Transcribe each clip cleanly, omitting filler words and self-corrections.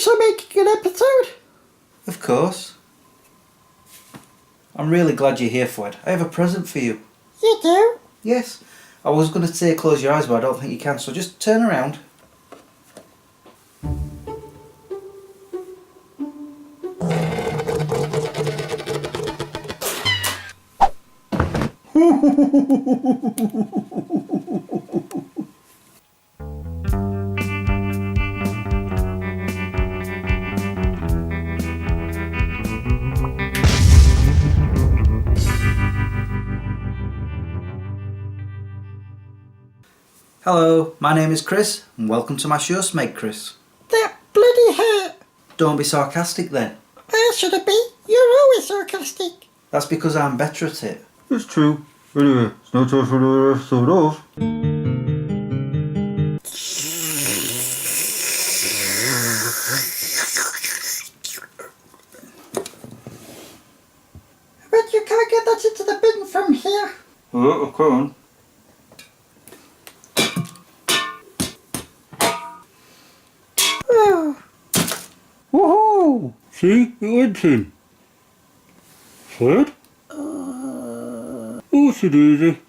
actually making an episode? Of course. I'm really glad you're here, Fwed. I have a present for you. You do? Yes. I was going to say close your eyes, but I don't think you can, so just turn around. Hello, my name is Chris, and welcome to my show, Smeg Chris. That bloody hurt. Don't be sarcastic then. Why should it be? You're always sarcastic. That's because I'm better at it. It's true. Anyway, it's now time for another episode of... But you can't get that into the bin from here. Oh, I can. Oh. Woohoo! See? It went in. Fwed? Oopsie daisy.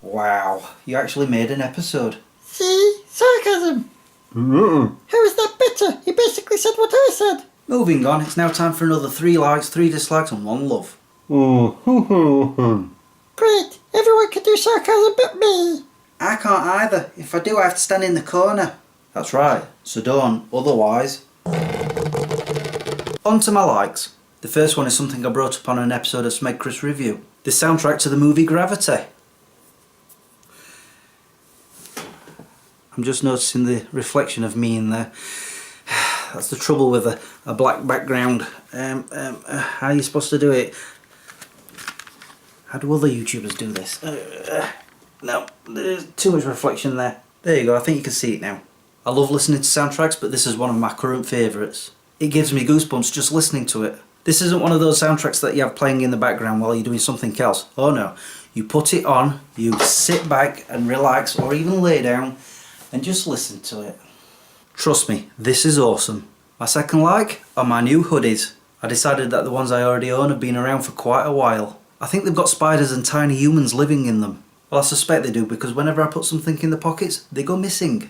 Wow, you actually made an episode. See? Sarcasm. How is that better? He basically said what I said. Moving on, it's now time for another 3 likes, 3 dislikes and 1 love. Oh, Great. Everyone can do sarcasm but me. I can't either. If I do, I have to stand in the corner. That's right, so don't, otherwise. On to my likes. The first one is something I brought up on an episode of Smeg Chris Review. The soundtrack to the movie Gravity. I'm just noticing the reflection of me in there. That's the trouble with a black background. How are you supposed to do it? How do other YouTubers do this? No, there's too much reflection there. There you go, I think you can see it now. I love listening to soundtracks, but this is one of my current favourites. It gives me goosebumps just listening to it. This isn't one of those soundtracks that you have playing in the background while you're doing something else. Oh no, you put it on, you sit back and relax or even lay down and just listen to it. Trust me, this is awesome. My second like are my new hoodies. I decided that the ones I already own have been around for quite a while. I think they've got spiders and tiny humans living in them. Well, I suspect they do because whenever I put something in the pockets, they go missing.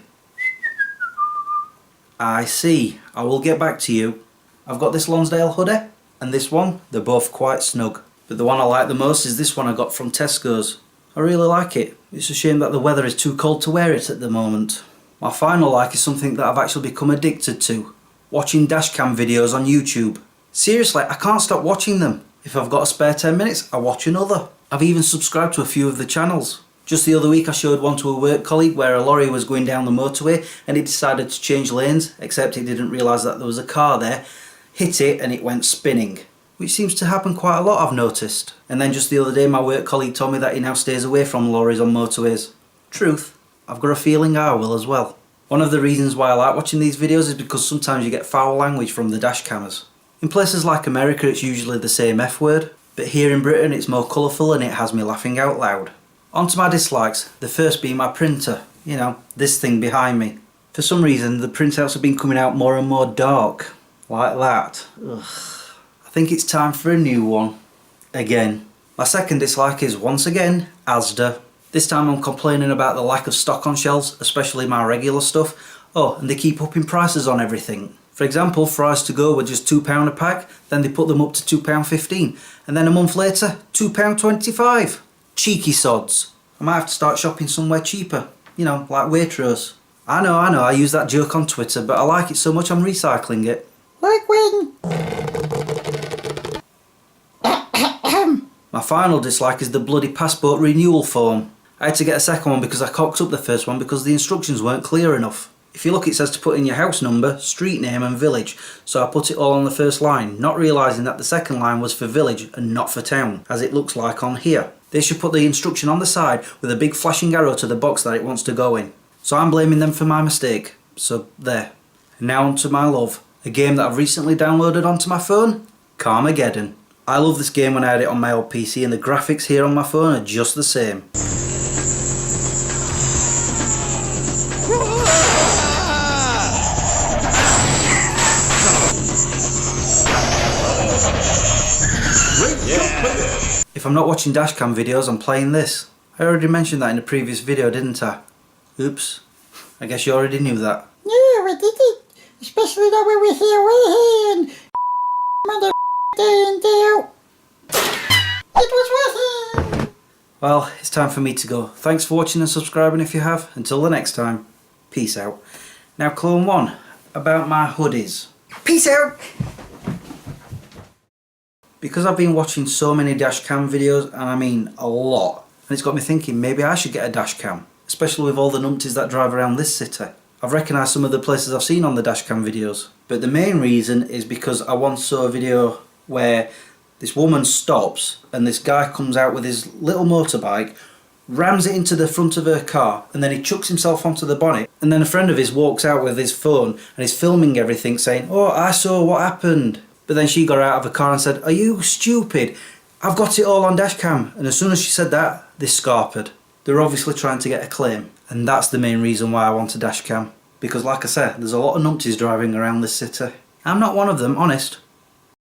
I see. I will get back to you. I've got this Lonsdale hoodie and this one. They're both quite snug. But the one I like the most is this one I got from Tesco's. I really like it. It's a shame that the weather is too cold to wear it at the moment. My final like is something that I've actually become addicted to. Watching dashcam videos on YouTube. Seriously, I can't stop watching them. If I've got a spare 10 minutes, I watch another. I've even subscribed to a few of the channels. Just the other week I showed one to a work colleague where a lorry was going down the motorway and he decided to change lanes, except he didn't realise that there was a car there, hit it and it went spinning. Which seems to happen quite a lot, I've noticed. And then just the other day my work colleague told me that he now stays away from lorries on motorways. Truth, I've got a feeling I will as well. One of the reasons why I like watching these videos is because sometimes you get foul language from the dash cammers. In places like America it's usually the same F word, but here in Britain it's more colourful and it has me laughing out loud. On to my dislikes, the first being my printer. You know, this thing behind me. For some reason the printouts have been coming out more and more dark. Like that. Ugh. I think it's time for a new one. Again. My second dislike is once again, Asda. This time I'm complaining about the lack of stock on shelves, especially my regular stuff. Oh, and they keep upping prices on everything. For example, fries to go were just £2 a pack, then they put them up to £2.15, and then a month later, £2.25. Cheeky sods. I might have to start shopping somewhere cheaper. You know, like Waitrose. I know, I use that joke on Twitter, but I like it so much I'm recycling it. Like when? My final dislike is the bloody passport renewal form. I had to get a second one because I cocked up the first one because the instructions weren't clear enough. If you look, it says to put in your house number, street name and village, so I put it all on the first line, not realising that the second line was for village and not for town, as it looks like on here. They should put the instruction on the side with a big flashing arrow to the box that it wants to go in. So I'm blaming them for my mistake. So there. And now on to my love. A game that I've recently downloaded onto my phone, Carmageddon. I love this game when I had it on my old PC and the graphics here on my phone are just the same. If I'm not watching dashcam videos, I'm playing this. I already mentioned that in a previous video, didn't I? Oops. I guess you already knew that. Yeah, I did it. Especially now when we're here and mother day in, day out. It was worth it. Well, it's time for me to go. Thanks for watching and subscribing if you have. Until the next time, peace out. Now, Clone 1, about my hoodies. Peace out. Because I've been watching so many dashcam videos, and I mean a lot, and it's got me thinking maybe I should get a dashcam, especially with all the numpties that drive around this city. I've recognised some of the places I've seen on the dashcam videos, but the main reason is because I once saw a video where this woman stops and this guy comes out with his little motorbike, rams it into the front of her car, and then he chucks himself onto the bonnet, and then a friend of his walks out with his phone and is filming everything saying, "Oh, I saw what happened." But then she got out of her car and said, "Are you stupid? I've got it all on dashcam." And as soon as she said that, they scarpered. They're obviously trying to get a claim. And that's the main reason why I want a dashcam. Because like I said, there's a lot of numpties driving around this city. I'm not one of them, honest.